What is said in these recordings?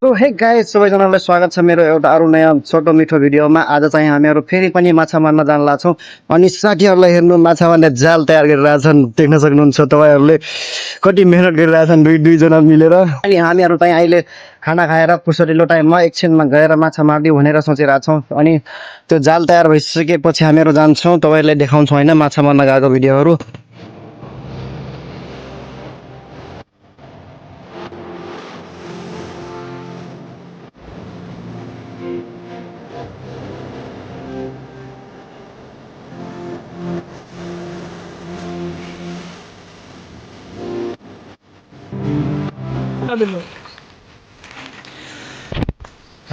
So hey guys सबैजनालाई स्वागत छ मेरो एउटा अरु नयाँ छोटो मिठो भिडियोमा। आज चाहिँ हामीहरू फेरि पनि माछा मार्न जान लाग्छौँ अनि साथीहरूलाई हेर्नु माछा मार्ने जाल तयार गरिरहेछन्। देख्न सक्नुहुन्छ तपाईहरुले कति मेहनत गरिरहेछन् दुई जना मिलेर। अनि हामीहरू चाहिँ अहिले खाना खाएर फुर्सदिलो टाइममा एकछिनमा गएर माछा मार्दिउँ भनेर सोचिरहेछौँ। अनि त्यो जाल तयार भइसकेपछि हामीहरू जान्छौँ, तपाईहरुलाई देखाउँछौँ हैन माछा मार्न गएको भिडियोहरू।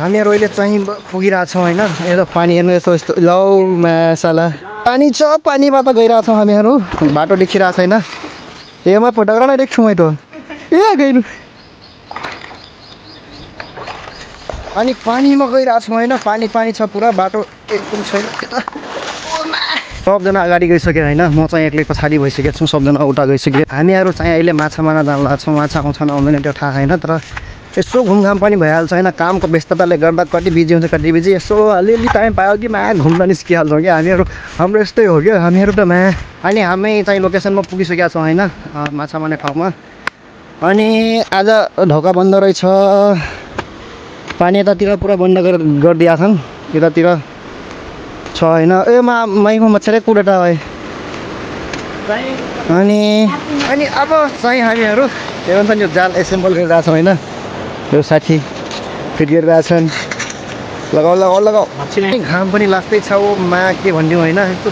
हामीहरू अहिले चाहिँ पुगिरहेछौँ हैन। यता पानी हेर्नु यस्तो यस्तो लौ मासाला पानी छ, पानीमा त गइरहेछौँ हामीहरू। बाटो देखिरहेको छैन। एमा फोटो गर्न देख्छु मै त ए गइनु अनि पानीमा गइरहेछौँ हैन। पानी छ पुरा, बाटो एकदम छैन। सबजना अगाडि गइसक्यो हैन, म चाहिँ एक्लै पछाडि भइसकेको छु। सबजना उता गइसक्यो। हामीहरू चाहिँ अहिले माछा मार्न जान लाग्छौँ। माछा आउँछन् आउँदैन त्यो थाहा छैन, तर यसो घुमघाम पनि भइहाल्छ हैन। कामको व्यस्तताले गर्दा कति बिजी हुन्छ कति बिजी, यसो अलिअलि टाइम पायो कि घुम्न निस्किहाल्छौँ क्या हामीहरू। हाम्रो यस्तै हो क्या हामीहरू त अनि हामी चाहिँ लोकेसनमा पुगिसकेका छौँ हैन, माछा मार्ने ठाउँमा। अनि आज ढोका बन्द रहेछ, पानी यतातिर पुरा बन्द गरिदिएका छन्। यतातिर छ हैन। ए माइको मच्छरै कुडेटा है। अनि अब चाहिँ हामीहरू के भन्छ यो जाल एसेम्बल गरिरहेछौँ हैन। यो साथी फिट गरिरहेछन्। लगाऊ घाम पनि लाग्दैछ। ओ के भनिदिउँ हैन, यस्तो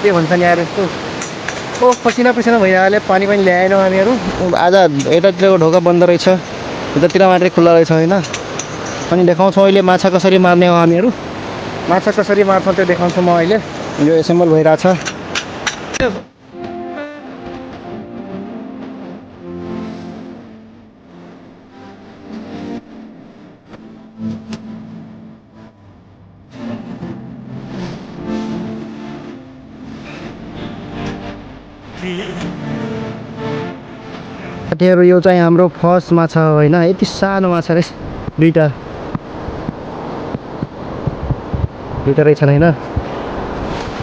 के भन्छ नि यार, यस्तो ओ पसिना भइहाल्यो। पानी पनि ल्याएनौँ हामीहरू। आज यतातिरको ढोका बन्द रहेछ, यतातिर मात्रै खुल्ला रहेछ हैन। अनि देखाउँछौँ अहिले माछा कसरी मार्ने हो हामीहरू। माछा कसरी मार्छौँ त्यो देखाउँछु म अहिले। यो एसेम्बल भइरहेछ। साथीहरू यो चाहिँ हाम्रो फर्स्ट माछा हो हैन। यति सानो माछा रहेछ, दुईटा रहेछन् हैन।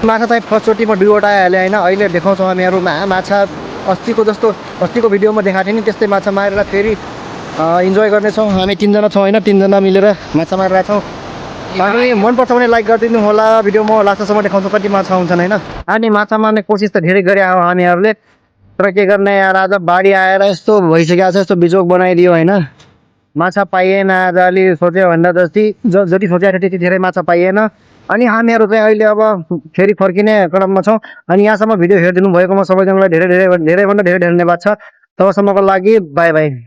माछा चाहिँ फर्स्टचोटि म दुईवटा हालेँ हैन। अहिले देखाउँछौँ हामीहरू माछा। अस्तिको भिडियोमा देखाएको थिएँ नि, त्यस्तै माछा मारेर फेरि इन्जोय गर्नेछौँ। हामी तिनजना छौँ हैन, तिनजना मिलेर माछा मारिरहेछौँ। अनि मनपर्छ भने लाइक गरिदिनु होला। भिडियोमा लास्टसम्म देखाउँछौँ कति माछा आउँछन् हैन। अनि माछा मार्ने कोसिस त धेरै गरे हो हामीहरूले, तर के गर्ने यार, आज बाढी आएर यस्तो भइसकेको छ, यस्तो बिजोग बनाइदियो हैन। माछा पाइएन आज। अलि सोच्यो भन्दा जति सोचेको थियो त्यति धेरै माछा पाइएन। अनि हामीहरू चाहिँ अहिले अब फेरि फर्किने क्रममा छौँ। अनि यहाँसम्म भिडियो हेरिदिनु भएकोमा सबैजनालाई धेरै धेरैभन्दा धेरै धन्यवाद छ। तबसम्मको लागि बाई बाई।